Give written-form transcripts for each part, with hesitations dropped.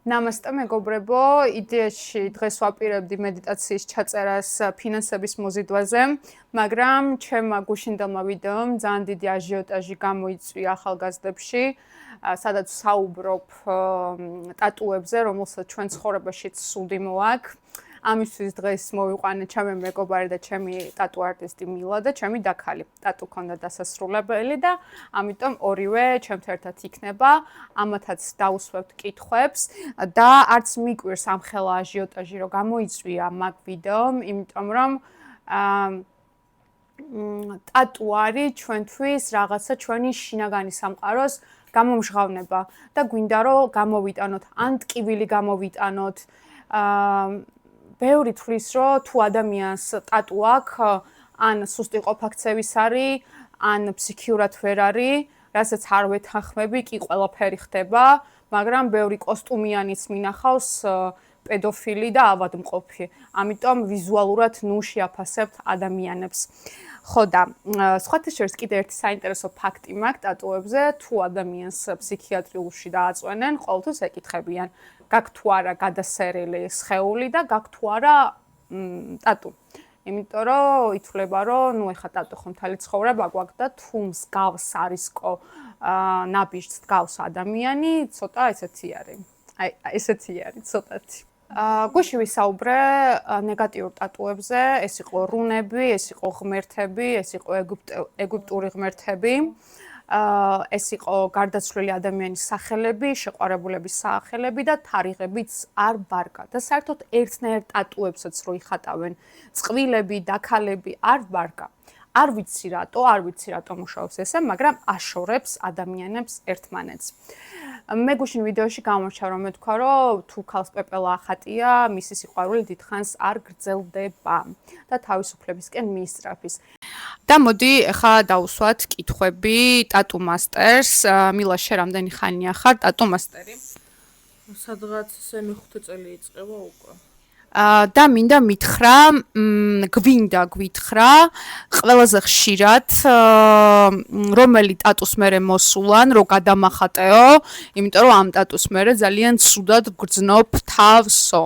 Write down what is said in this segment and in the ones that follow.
ნამასტე მეგობრებო, იდეაში დღეს ვაპირებდი მედიტაციის ჩაწერას ფინანსების მოზიდვაზე, მაგრამ ჩემმა გუშინდელმა ვიდეომ ძალიან დიდი აჟიოტაჟი გამოიწვია ახალგაზრდებში, სადაც საუბრობ ტატუებზე, რომელსაც ჩვენ ცხოვრებაშიც სუდი მოაქვს. ამისთვის დღეს მოვიყვანე ჩემი მეგობარი და ჩემი ტატუ არტისტი მილა და ჩემი დაქალი. ტატუ ქონდა დასასრულებელი და ამიტომ ორივე ჩემთან ერთად იქნება. ამათაც დაუსვევთ კითხვებს და არც მიკვირს ამხელა აჟიოტაჟი რომ გამოიწვია მაგ ვიდეომ, იმიტომ რომ ტატუ არის ჩვენთვის რაღაცა ჩვენი შინაგანი სამყაროს გამომჟღავნება და გვინდა რომ გამოვიტანოთ, ან ტკივილი გამოვიტანოთ. ბევრი თვლის რომ თუ ადამიანს ტატუ აქვს, ან სუსტი ყოფაქცევის არის, ან ფსიქიურად ვერ არის, რასაც არ ვეთანხმები, კი ყველაფერი ხდება, მაგრამ ბევრი კოსტუმიანიც მინახავს პედოფილი და ავადმყოფი. ამიტომ ვიზუალურად ნუ შეაფასებთ ადამიანებს. ხო და სხვათა შორის კიდე ერთი საინტერესო ფაქტი მაქვს ტატუებზე, თუ ადამიანს ფსიქიატრიულში დააწვენენ, ყოველთვის ეკითხებიან, გაქვთ თუ არა გადასერილი სხეული და გაქვთ თუ არა ტატუ. იმიტომ რომ ითვლება, რომ ნუ ეხა ტატუ ხომ მთელი ცხოვრება გვაქვს და თუ მსგავს არისკო ნაბიჯს დგავს ადამიანი, ცოტა ესეთი არის. აი, ესეთი არის ცოტათი. გუშინ ვისაუბრე ნეგატიურ ტატუებზე, ეს იყო რუნები, ეს იყო ღმერთები, ეს იყო ეგვიპტური ღმერთები. ეს იყო გარდაცვლილი ადამიანის სახელები, შეყვარებულების სახელები და თარიღებიც არ ბარგა. და საერთოდ ერთნაირ ტატუებსაც რო იხატავენ, წყვილები, დაქალები არ ბარგა. არ ვიცი რატო მუშაობს ესე, მაგრამ აშორებს ადამიანებს ერთმანეთს. მე გუშინ ვიდეოში გამორჩა რომ მე თქვა რომ თუ ქალს პეპელა ახატია, მისი სიყვარული დიდხანს არ გრძელდება და თავისუფლებისკენ მიისწრაფის. და მოდი ახლა დავუსვათ კითხვები ტატუ მასტერს. მილა, შე რამდენი ხანია ხარ ტატუ მასტერი? სადღაც ესე მე-5 წელი იწყება უკვე. და მინდა მითხრა, გვინდა გვითხრა, ყველაზე ხშირად რომელი ტატუს მერე მოსულან, რო გადამახატეო, იმიტომ რომ ამ ტატუს მერე ძალიან ცუდად გრძნობ თავსო.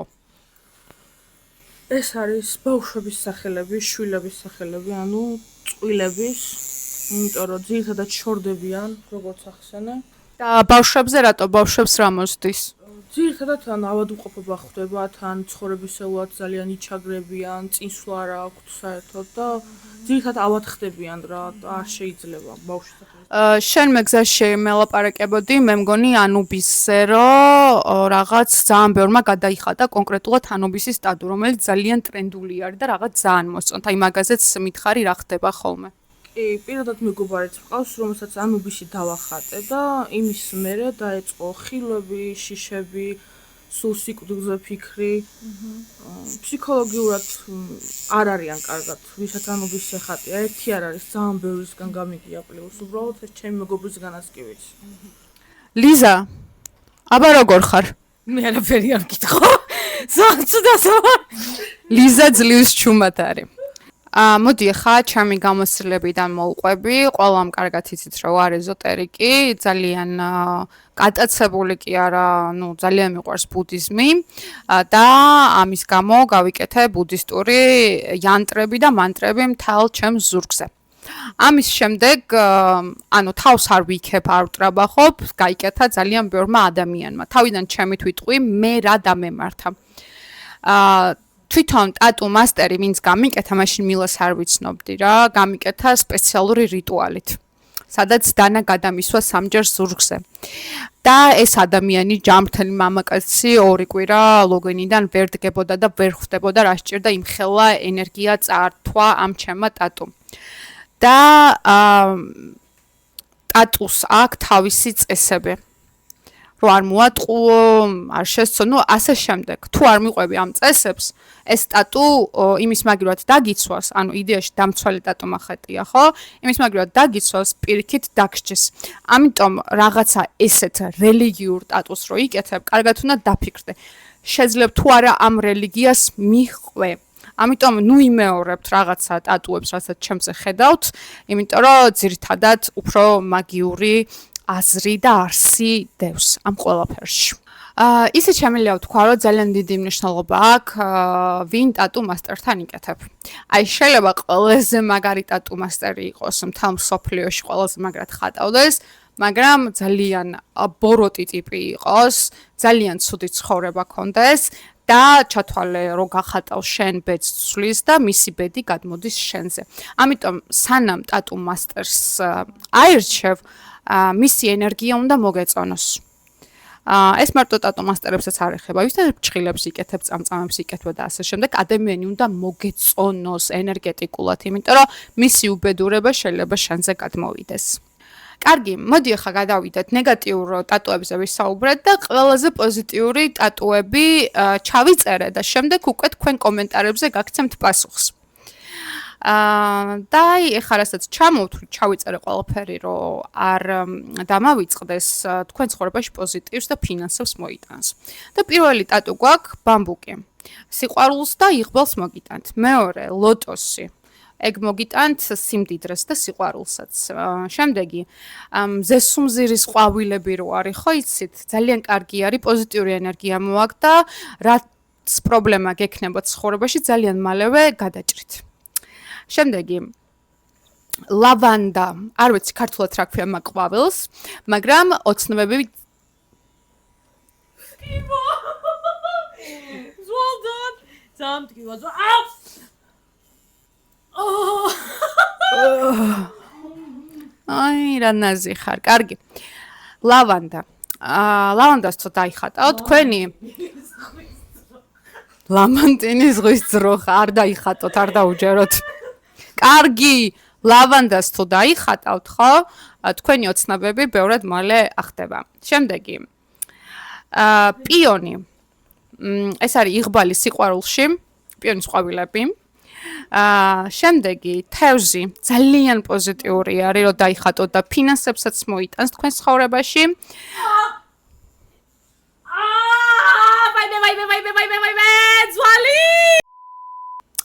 ეს არის ბავშვების სახელები, შვილების სახელები, ანუ წყვილების, იმიტომ რომ ძირითადად შორდებიან, როგორც ახსენე. და ბავშვებზე რატო ბავშვებს რა მოსდის? ძირითადად ან ავადმყოფობა ხდებათ, ან ცხოვრებისეულად ძალიან იჩაგრებიან, წინსვლა არ აქვთ საერთოდ და ძირითადად ავად ხდებიან რა, არ შეიძლება ბავშვს. შენ მე გზაში მელაპარაკებოდი, მე მგონი ანუბისზე, რომ რაღაც ძალიან ბევრმა გადაიხატა კონკრეტულად ანუბისის ტატუ, რომელიც ძალიან ტრენდული არის და რაღაც ძალიან მოსწონთ. აი მაგაზეც მითხარი რა ხდება ხოლმე. კი, პირადად მეგობარიც მყავს, რომელსაც ანუბისი დავახატე და იმის მერე დაეწყო ხილვები, შიშები, სულ სიკვდილზე ფიქრი. ფსიქოლოგიურად არ არიან კარგად, ვისაც ანუბისი ეხატია. ერთი არ არის, ძალიან ბევრისგან გამიგია პლუს, უბრალოდ ეს ჩემი მეგობრისგანაც კი ვიცი. ლიზა, აბა როგორ ხარ? მე არაფერი არ მკითხო. ზოგადად. ლიზა ძლივს ჩუმად არის. მოდი ახლა ჩემი გამოსილებიდან მოვყვები. ყველამ კარგად იცით რომ არ ეზოტერიკი, ძალიან გატაცებული კი არა, ნუ ძალიან მიყვარს ბუდიზმი და ამის გამო გავიკეთე ბუდისტური იანტრები და მანტრები მთელ ჩემს ზურგზე. ამის შემდეგ, ანუ თავს არ ვიქებ, არ ვტრაბახობ, გაიკეთა ძალიან ბევრმა ადამიანმა. თავიდან ჩემით ვიტყვი, მე რა დამემართა. თვითონ ტატუ მასტერი ვინც გამიკეთა, მაშინ მილას არ ვიცნობდი რა, გამიკეთა სპეციალური რიტუალით, სადაც დანა გადამისვა სამჯერ ზურგზე. და ეს ადამიანი ჯამრთელი მამაკაცი 2 კვირა ლოგინიდან ვერ დგებოდა და ვერ ხვდებოდა რა სჭირდა იმხელა ენერგია წართვა ამ ჩემმა ტატუ. და ტატუს აქვს თავისი წესები. რო არ მოატყუო, არ შესწო, ნუ ასე შემდეგ. თუ არ მიყვები ამ წესებს, ეს ტატუ იმის მაგივრად დაგიცვას, ანუ იდეაში დამცვალი ტატუ მახატია, ხო? იმის მაგივრად დაგიცვას, პირიქით დაგსჯეს. ამიტომ რაღაცა ესეთ რელიგიურ ტატუს რო იკეთებ, კარგად უნდა დაფიქრდე. შეძლებ თუ არა ამ რელიგიას მიხვე. ამიტომ ნუ იმეორებთ რაღაცა ტატუებს, რასაც ჩემზე ხედავთ, იმიტომ რომ ძირითადად უფრო მაგიური აზრი და არსი დევს ამ ყველაფერში. ისე შემიძლია ვთქვა, რომ ძალიან დიდი მნიშვნელობა აქვს ვინ ტატუ მასტერთან იკეთებ. აი შეიძლება ყველაზე მაგარი ტატუ მასტერი იყოს მთელ მსოფლიოში, ყველაზე მაგრად ხატავდეს, მაგრამ ძალიან ბოროტი ტიპი იყოს, ძალიან ცუდი ცხოვრება ქონდეს და ჩათვალე რომ გახატავს შენ ბედს ცვლის და მისი ბედი გადმოდის შენზე. ამიტომ სანამ ტატუ მასტერს აირჩევ, მისი ენერგია უნდა მოგეწონოს. ეს მარტო ტატუ მასტერებსაც არ ეხება, ვისაც ჭხილებს იკეთებ, წამწამებს იკეთებ და ასე შემდეგ, ადამიანი უნდა მოგეწონოს ენერგეტიკულად, იმიტომ რომ მისი უბედურება შეიძლება შენზე გადმოვიდეს. კარგი, მოდი ახლა გადავიდეთ ნეგატიურ ტატუებზე ვისაუბრეთ და ყველაზე პოზიტიური ტატუები ჩავიწერე და შემდეგ უკვე თქვენ კომენტარებზე გაგცემთ პასუხს. და ეხლა რასაც ჩავიწერე ყველაფერი, რომ არ დამავიწყდეს თქვენ ცხოვრებაში პოზიტივს და ფინანსებს მოიტანს. და პირველი ტატუ გვაქვს ბამბუკი. სიყვარულს და იღბალს მოგიტანთ. მეორე ლოტოსი. ეგ მოგიტანთ სიმდიდრეს და სიყვარულსაც. შემდეგი ზესუმზირის ყვავილები რო არის, ხო იცით? ძალიან კარგი არის, პოზიტიური ენერგია მოაქვს და რაც პრობლემა გექნებათ ცხოვრებაში, ძალიან მალევე გადაჭრით. შემდეგი ლავანდა, არ ვიცი ქართულად რა ქვია მაგ ყვავილს, მაგრამ ოცნებები ზვალდან ზამთქივა აი რა ნაზი ხარ, კარგი. ლავანდა. ლავანდას თუ დაიხატავ, თქვენი ლამანტინის ზღვის ძროხა არ დაიხატოთ, არ დაუჯეროთ. კარგი, ლავანდას თუ დაიხატავთ, ხო? თქვენი ოცნებები ბევრად მალე ახდება. შემდეგი. პიონი. ეს არის იღბალი სიყვარულში, პიონის ყვავილები. შემდეგი თევზი ძალიან პოზიტიური არის, რომ დაიხატოთ და ფინანსებსაც მოიტანს თქვენ ცხოვრებაში.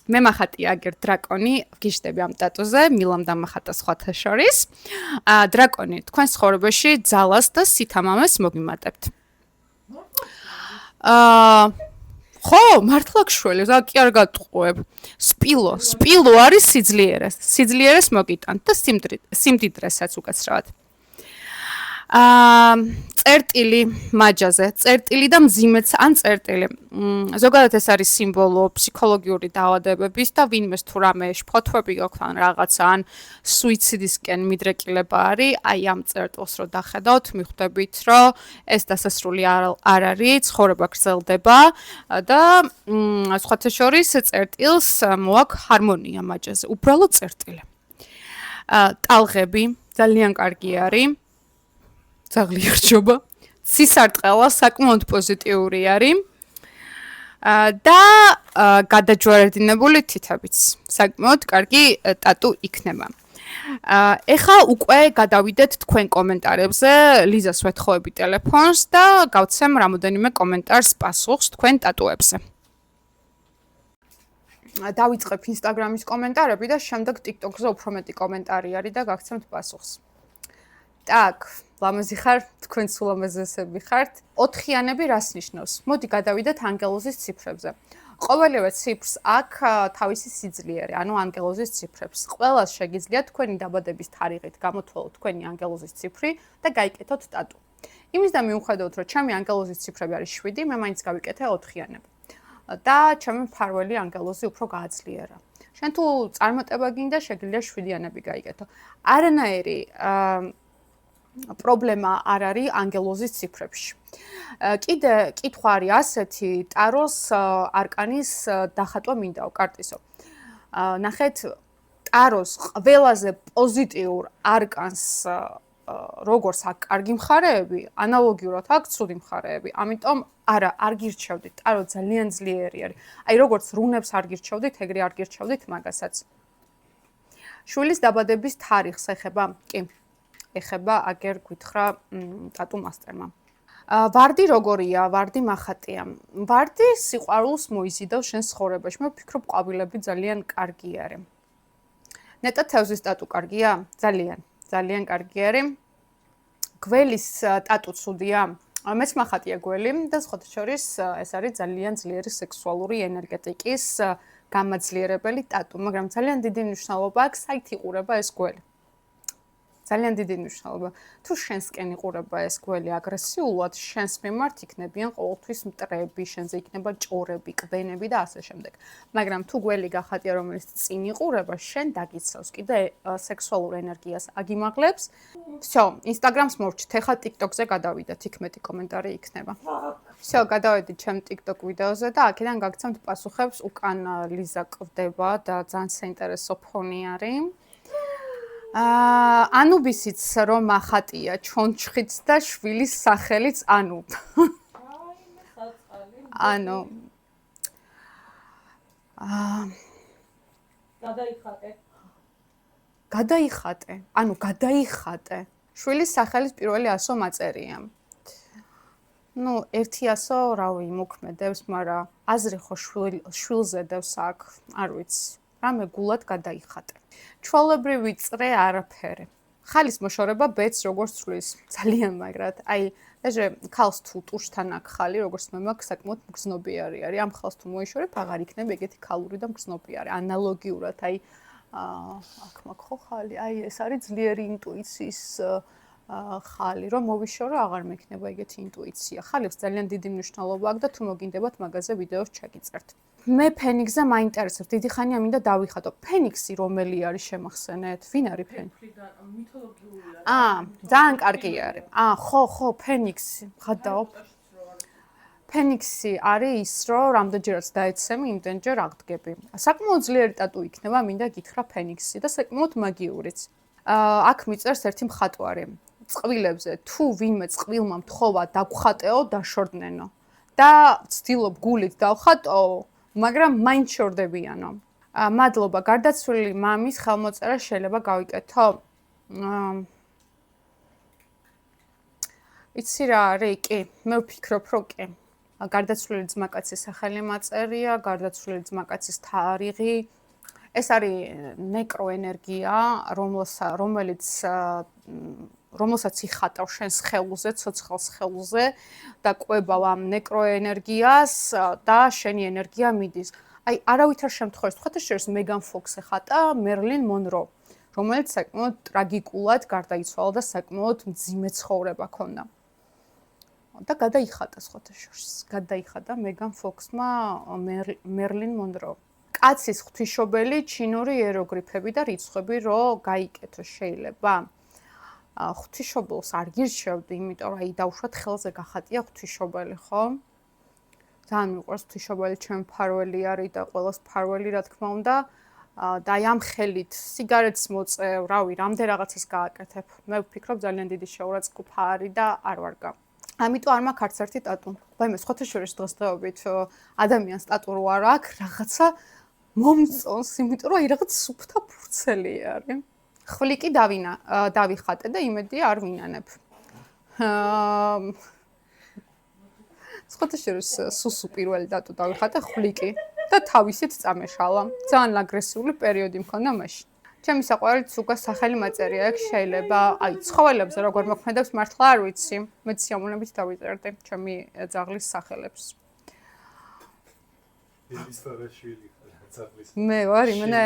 მე მახატია აგერ დრაკონი, ვგიშდები ამ ტატუზე, მილამ დამახატა სხვათა შორის. დრაკონი თქვენ ცხოვრებაში ძალას და სითამამეს მოგიმატებთ. ხო, მართლა გშველი, და კი არ გატყუებ. სპილო არის სიძლიერეს მოგიტანთ და სიმდიდრესაც უკაცრავად. წერტილი მაჯაზე, წერტილი და მძიმეც ან წერტილი. ზოგადად ეს არის სიმბოლო ფსიქოლოგიური დაავადებების და ვინმეს თუ რამე შფოთვები გაქვთ ან რაღაცა ან სუიციდისკენ მიდრეკილება არის, აი ამ წერტილს რო დახედავთ, მიხვდებით, რომ ეს დასასრული არ არის, ცხოვრება გრძელდება და სხვათა შორის წერტილს მოაქვს ჰარმონია მაჯაზე, უბრალოდ წერტილი. ტალღები ძალიან კარგი არის. ზაღლიარჯობა, სისარტყელა საკმაოდ პოზიტიური არის და გადაჯვარედინებული თითებიც საკმაოდ კარგი ტატუ იქნება. ეხლა უკვე გადავიდეთ თქვენ კომენტარებზე, ლიზას ვეთხოვები ტელეფონს და გავცემ რამოდენიმე კომენტარს პასუხს თქვენ ტატუებზე. დავიწყებ ინსტაგრამის კომენტარები და შემდეგ ტიკტოკზე უფრო მეტი კომენტარი არის და გაგცემთ პასუხს. Так, ლამაზი ხარ, თქვენ სულ ლამაზესები ხართ. 4-იანები რას ნიშნავს? მოდი გადავიდეთ ანგელოზის ციფრებზე. ყოველივე ციფრს აქვს თავისი სიძლიერე, ანუ ანგელოზის ციფრებს. ყველას შეგიძლია თქვენი დაბადების თარიღით გამოთვალოთ თქვენი ანგელოზის ციფრი და გაიკეთოთ ტატუ. იმის და მიუხედავად, რომ ჩემი ანგელოზის ციფრები არის 7, მე მაინც გავიკეთე 4-იანები. და ჩემი მფარველი ანგელოზი უფრო გააძლიერა. შენ თუ წარმატება გინდა, შეგიძლია 7-იანები გაიკეთო. არანაირი პრობლემა არ არის ანგელოზის ციფრებში. კიდე კითხვა არის ასეთი, ტაროს არკანის დახატვა მინდაო, კარტისო. ნახეთ, ტაროს ყველაზე პოზიტიურ არკანს როგორც აქვს კარგი მხარეები, ანალოგიურად აქვს ცუდი მხარეები. ამიტომ არ გირჩევდით, ტარო ძალიან ძლიერი არის. აი როგორც რუნებს არ გირჩევდით, ეგრე არ გირჩევდით მაგასაც. შვილის დაბადების თარიღს ეხება? კი. ეხება აგერ გითხრა ტატუ მასტერმა. ვარდი როგორია? ვარდი მახატია. ვარდი სიყვარულს მოიზიდავს შენ ცხოვრებაში. მე ვფიქრობ, ყვავილები ძალიან კარგი არის. ნეტა თევზის ტატუ კარგია? ძალიან კარგი არის. გველის ტატუ ცუდია? მეც მახატია გველი და სხვათა შორის ეს არის ძალიან ძლიერი სექსუალური ენერგეტიკის გამაძლიერებელი ტატუ, მაგრამ ძალიან დიდი მნიშვნელობა აქვს საით იყურება ეს გველი. ძალიან დიდი მნიშვნელობა. თუ შენსკენ იყურება ეს გველი აგრესიულად, შენს მიმართ იქნებიან ყოველთვის მტრები, შენზე იქნება ჭორები, კბენები და ასე შემდეგ. მაგრამ თუ გველი გახატია, რომელიც წინ იყურება, შენ დაგიცავს კიდე სექსუალურ ენერგიას აგიმაღლებს. всё, Instagram-ს მოვჭით, ეხლა TikTok-ზე გადავიდეთ, იქ მეტი კომენტარი იქნება. всё, გადავედით ჩემ TikTok ვიდეოზე და აქედან გაგცემთ პასუხებს, უკან ლიზა ყდება და ძალიან საინტერესო ფონი არის. ანუბისიც რომ ახატია ჩონჩხიც და შვილის სახელიც ანუ. ანუ გადაიხატე. ანუ გადაიხატე. შვილის სახელის პირველი ასო მაწერია. ну, ერთი ასო, რავი, მოქმედებს, მაგრამ აზრი ხო შვილზე დევს აქ, არ ვიცი. რამე გულად გადაიხატე. ჩვეულებრივი წრე არაფერი. ხალის მოშორება ბედს როგორც ცვლის, ძალიან მაგრად. აი, ეჟე ქალს თუ ტუშთან აქ ხალი, როგორც მე მაქვს, საკმაოდ მგრძნობიარი არის. ამ ხალს თუ მოიშორებ, აღარ იქნება ეგეთი ქალური და მგრძნობიარი. ანალოგიურად, აი, აქ მაქვს ხო ხალი, აი, ეს არის ძლიერი ინტუიციის ხალი, რომ მოვიშორო, აღარ მექნება ეგეთი ინტუიცია. ხალებს ძალიან დიდი მნიშვნელობა აქვს და თუ მოგინდებათ მაგაზე ვიდეოს ჩაგიწერთ. მე ფენიქსზე მაინტერესებს, დიდი ხანია მინდა დავიხატო. ფენიქსი რომელი არის შემახსენეთ? ვინ არის ფენიქსი? მითოლოგიური. ძალიან კარგი არის. ხო, ფენიქსი. ხადაო. ფენიქსი არის ის, რომ რამდენჯერაც დაეცემი, იმდენჯერ აღდგები. საკმაოდ ძლიერი ტატუ იქნება, მინდა გითხრა ფენიქსი და საკმაოდ მაგიურიც. აქ მიწერს ერთი მხატვარი. წყვილებზე თუ ვინმე წყვილმა მთხოვა დაგხატეო, დაშორდნენო. და ვცდილობ გულით დავხატო, მაგრამ მაინც შორდებიანო. მადლობა, გარდაცვლილი მამის ხელმოწერა შეიძლება გავიკეთო? იცი რა არის? კი, მე ვფიქრობ, რომ კი. გარდაცვლილი ძმაკაცის სახელი მაწერია, გარდაცვლილი ძმაკაცის თარიღი. ეს არის ნეკროენერგია, რომელსაც იხატავ შენს ხელზე, ცოცხალ ხელზე და კვებავ ამ ნეკროენერგიას და შენი ენერგია მიდის. აი, არავითარ შემთხვევაში, სხვათა შორის მეგან ფოქს ეხატა მერლინ მონრო, რომელიც საკმაოდ ტრაგიკულად გარდაიცვალა და საკმაოდ მძიმე ცხოვრება ჰქონდა. და გადაიხატა სხვათა შორის, გადაიხატა მეგან ფოქსმა მერლინ მონრო. კაცის ღვთისმშობელი ჩინური იეროგრიფები და რიცხვები რო გაიკეთო შეიძლება. ღვთისმშობელს არ გირჩევდი, იმიტომ რომ აი დავუშვათ ხელზე გახატია ღვთისმშობელი, ხო? ძალიან მიყვარს ღვთისმშობელი, ჩემი მფარველი არის და ყველას მფარველი, რა თქმა უნდა. და აი ამ ხელით სიგარეტს მოწევ, რავი, რამდენ რაღაცას გააკეთებ. მე ვფიქრობ ძალიან დიდი შეურაცხყოფა არის და არ ვარგა. ამიტომ არ მაქვს არც ერთი ტატუ. ვაიმე, სხვათა შორის დღესდღეობით ადამიანს ტატუ რო არ აქვს, რაღაცა მომწონს, იმიტომ რომ აი რაღაც სუფთა ფურცელი არის. ხვლიკი დავიხატე და იმედია არ ვინანებ. სხვათა შორის სუსუ პირველი ტატუ დავიხატე ხვლიკი და თავისით წამეშალა. ძალიან აგრესიული პერიოდი მქონდა მაშინ. ჩემი საყვარელი ცუგა სახელი მაწერია, აქ შეიძლება, აი, ცხოველებზე როგორ მოქმედებს მართლა არ ვიცი. მე სიამოვნებით დავიწერდი ჩემი ძაღლის სახელებს. ელის ბარაშვილი ძაღლის. მე ვარ იმენა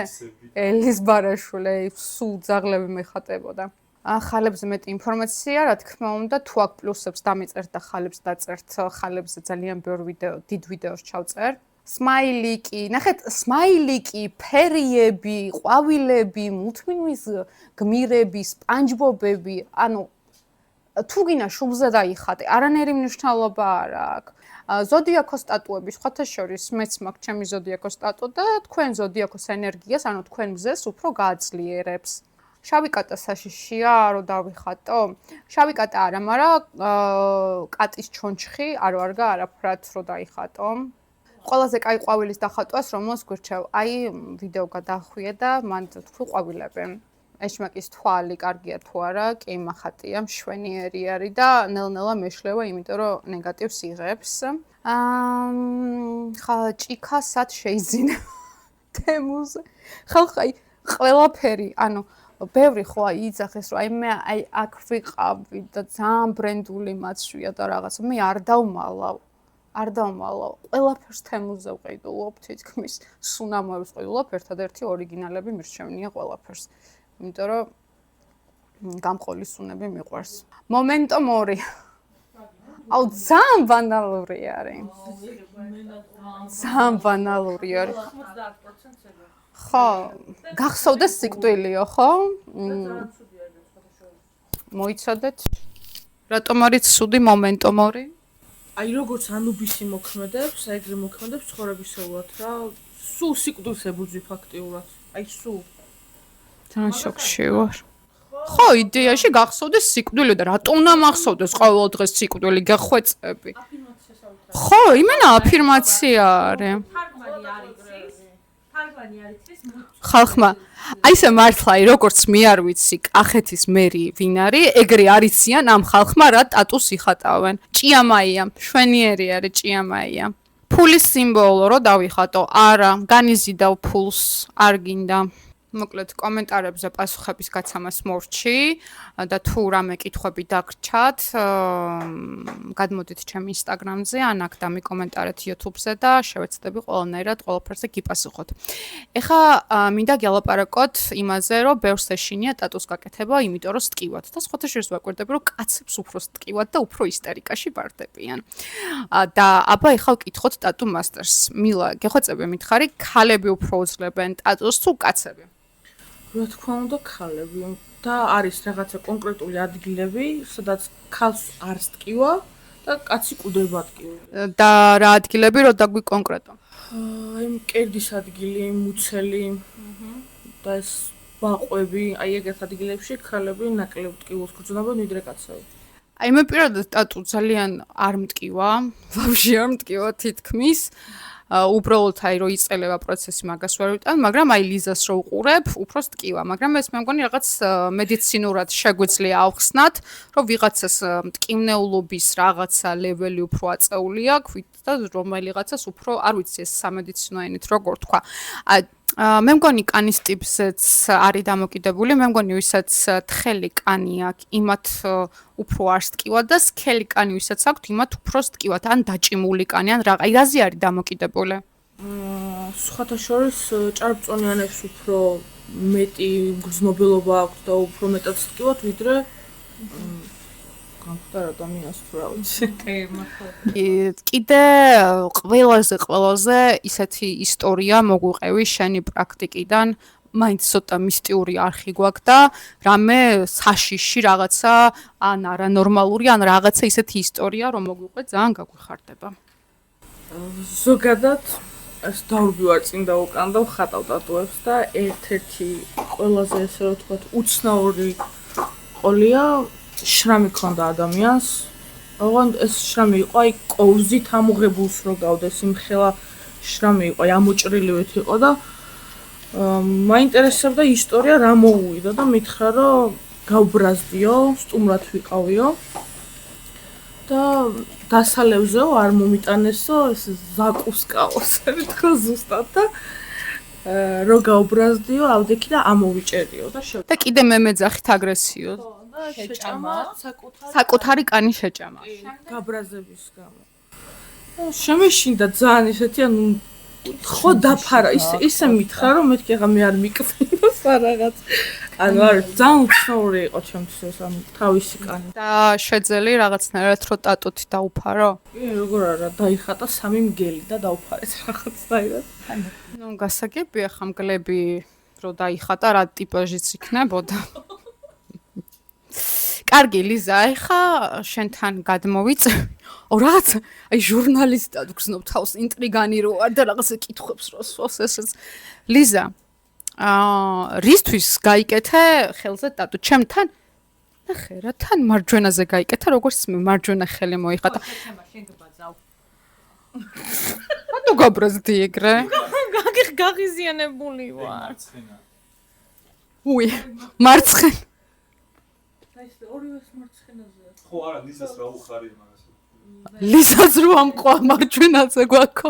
ელის ბარაშვილი, სულ ძაღლები მეხატებოდა. ხალებზე მეტი ინფორმაცია, რა თქმა უნდა, თუ აქ პლუსებს დამეწერთ და ხალებს დაწერთ, ხალებზე ძალიან ბევრ დიდ ვიდეოს ჩავწერ. სმაილიკი, ნახეთ, სმაილიკი, ფერიები, ყვავილები, მუთმინვის გმირები, სპანჯბობები, ანუ თუ გინდა შუბლზე დაიხატე, არანაირი მნიშვნელობა არ აქვს. ზოდიაქოს ტატუები, სხვათა შორის, მეც მაქვს ჩემი ზოდიაქოს ტატუ და თქვენ ზოდიაქოს ენერგიას, ანუ თქვენ მზეს უფრო გააძლიერებს. შავი კატა საშიშია, რომ დავიხატო? შავი კატა არა, მაგრამ კატის ჩონჩხი არ ვარგა არაფრად რომ დაიხატო. ყველაზე კაი ყვავილის დახატვას რომელს გვირჩევ? აი, ვიდეო გადაახვიე და მან თქვი ყვავილები. ეშმაკის თვალი კარგია თუ არა? კი, მახატია, მშვენიერი არის და ნელ-ნელა მეშლება, იმიტომ რომ ნეგატივს იღებს. ხა ჭიქა სად შეიძინება? თემუზე. ხალხი ყველაფერი, ანუ ბევრი ხო იძახეს რომ მე აქ ვიყავი და ძალიან ბრენდული მაცვია და რაღაცა მე არ დავმალავ ყველაფერს თემუზე ვყიდულობ თითქმის სუნამოებს ვყიდულობ ერთადერთი ორიგინალები მირჩევნია ყველაფერს იმიტომ რომ გამყოლი სუნები მიყვარს მომენტო მორი აუ ძალიან ბანალური არის ძალიან ბანალური არის 90%-ზე ხო გახსოვდეს სიკვდილიო ხო მოიცადეთ რატომ არის ცუდი მომენტო მორი აი როგორც ანუბისი მოქმედებს, ეგრე მოქმედებს ცხოვრებისეულად რა. სულ სიკვდილს ებუძი ფაქტიურად. აი სულ. ძალიან შოქში ვარ. ხო, იდეაში გახსოვდეს სიკვდილი და რატომ უნდა მახსოვდეს ყოველ დღეს სიკვდილი გეხვეწები? ხო, იმენა აფირმაცია არის. ხალხმა აი ესე მართლა როგორც მე არ ვიცი კახეთის მერი ვინ არის ეგრე არიციან ამ ხალხმა რა ტატუს იხატავენ ჭიამაია შვენიერი არის ჭიამაია ფულის სიმბოლო რო დავიხატო არა განიზიდავ ფულს არ გინდა მოკლედ კომენტარებზე პასუხების გაცამას მორჩი და თუ რამე კითხვები დაგრჩათ გადმოდით ჩემ ინსტაგრამზე ან აქ დამიკომენტარეთ YouTube-ზე და შევეცდები ყველანაირად ყველაფერზე გიპასუხოთ. ეხა მინდა გელაპარაკოთ იმაზე, რომ ბევრს ეშინია ტატუს გაკეთება, იმიტომ რომ სტკივათ და სხვათა შორის ვაკვირდები, რომ კაცებს უფრო სტკივათ და უფრო ისტერიკაში ვარდებიან. და აბა ეხლა ვკითხოთ ტატუ მასტერს. მილა, გეხვეწები მითხარი, ქალები უფრო უძლებენ ტატუს თუ კაცები? რა თქმა უნდა ქალები და არის რაღაცა კონკრეტული ადგილები, სადაც ქალს არ სტკივა და კაცი კვდება ტკივა. და რა ადგილები რო დაგვი კონკრეტო? აი მკერდის ადგილი, მუცელი და ეს ბაყვები, აი ეგეთ ადგილებში ქალები ნაკლებ ტკივილს გრძნობენ ვიდრე კაცები. აი მე პირადად ტატუ ძალიან არ მტკივა, ვაფშე არ მტკივა თითქმის. უბრალოდ აი რო იწელება პროცესი მაგას ვერ ვიტან, მაგრამ აი ლიზას რო უყურებ, უფრო სტკივა, მაგრამ ეს მე მგონი რაღაც მედიცინურად შეგვიძლია ავხსნათ, რომ ვიღაცას მტკივნეულობის რაღაცა ლეველი უფრო აწეული აქვს და რომელიღაცას უფრო, არ ვიცი ეს სამედიცინო ენით როგორ თქვა. მე მგონი კანის ტიპზეც არის დამოკიდებული, მე მგონი ვისაც თხელი კანი აქვს, იმათ უფრო არ სტკივა და სქელი კანი ვისაც აქვს, იმათ უფრო სტკივათ, ან დაჭიმული კანი, ან რა, რაზე არის დამოკიდებული? სხვათა შორის ჭარბწონიანებს უფრო მეტი გრძნობილობა აქვს და უფრო მეტად სტკივათ, ვიდრე გამხდარ ადამიანს თუ რა ვიცი. კიდე ყველაზე ისეთი ისტორია მოგვიყევი შენი პრაქტიკიდან, მაინც ცოტა მისტიური არხი გვაქვს და რამე საშიში რაღაცა ან არანორმალური ან რაღაცა ისეთი ისტორია რომ მოგვიყვე ძალიან გაგვიხარდება. ზოგადად ეს დავრბივარ წინ და უკან და ვხატავ ტატუებს და ერთ-ერთი ყველაზე ესე რომ ვთქვათ უცნაური ყოლია შრამი ქონდა ადამიანს. ოღონდ ეს შრამი იყო აი კოვზით ამოღებულს რო გავდეს იმ ხელა შრამი იყო აი ამოჭრილივით იყო და მაინტერესებდა ისტორია რა მოუვიდა და მითხრა რომ გავბრაზდიო, სტუმრად ვიყავიო და დასალევზეო არ მომიტანესო ეს ზაკუსკაოს ერთხელ ზუსტად და რო გავბრაზდიო ავდექი და ამოვიჭერიო და და კიდე მე მეძახით აგრესიო შეჭამა საკუთარი კანი შეჭამა გაბრაზების გამო შემეშინდა ძალიან ისეთი ანუ ხო დაფარა ისე მითხრა რომ მეთქი ახლა მე არ მიკვლინოს რაღაც ანუ არ ძალიან უცნაური იყო ჩემთვის ეს ანუ თავისი კანი და შეძელი რაღაცნაირად რო ტატუთი დაუფარო? კი როგორ არა დაიხატა 3 მგელი და დაუფარეს რაღაცნაირად ნუ გასაგებია ხა მგლები რო დაიხატა რა ტიპაჟიც იქნებოდა კარგი ლიზა, ეხა შენთან გადმოვიწევი. რაღაც აი ჟურნალისტად ვგრძნობ თავს, ინტრიგანი რო არ და რაღაცა კითხვებს რო სვავს ესეც. ლიზა, რისთვის გაიკეთე ხელზე ტატუ? ჩემთან? ნახე რა, თან მარჯვენაზე გაიკეთა, როგორც მე მარჯვენა ხელი მოიხატა. რატო გაბრაზდი ეგრე? გაღიზიანებული ვარ. უი, მარცხენა. ეს ორივეს მარცხენაზეა. ხო არა, ლიზას რა უხარია მაგას. ლიზას რო ამყვა მარჯვენაზე გვაქო.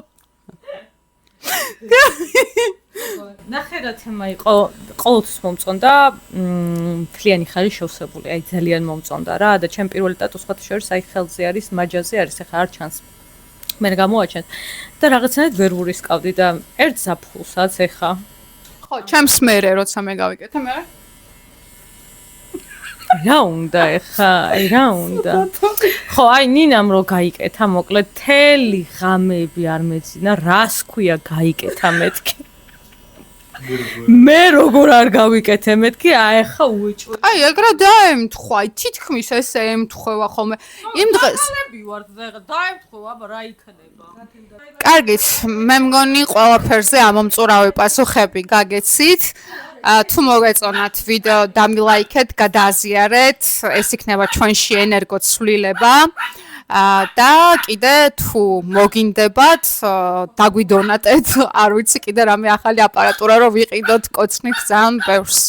ნახე რა თემა იყო, ყოველთვის მომწონდა, მთლიანი ხარი შევსებული, აი ძალიან მომწონდა რა და ჩემ პირველი ტატუ სხვათა შორის აი ხელზე არის, მაჯაზე არის, ეხლა არ ჩანს. მე გამოაჩენთ და რაღაცნაირად ვერ ვურისკავდი და ერთ ზაფხულსაც ეხა. ხო, ჩემს მერე როცა მე გავიკეთე, მე რა უნდა ეხა, აი რა უნდა. ხო, აი ნინამ რო გაიკეთა, მოკლედ თელი ღამეები არ მეძინა, რას ქვია გაიკეთა მეთქი. მე როგორ არ გავიკეთე მეთქი, აი ხა უეჭვე. აი ეგრე დაემთხვა, აი თითქმის ესე ემთხვევა ხოლმე. იმ დღეს ხალები ვარ და ეხა დაემთხვა, აბა რა იქნება. კარგით, მე მგონი ყველაფერზე ამომწურავი პასუხები გაგეცით. თუ მოგეწონათ ვიდეო, დამილაიქეთ, გადააზიარეთ, ეს იქნება ჩვენში ენერგოცვლილება. და კიდე თუ მოგინდებათ, დაგვიდონატეთ, არ ვიცი კიდე რამე ახალი აპარატურა რო ვიყიდოთ, კოცნით ძალიან ბევრს.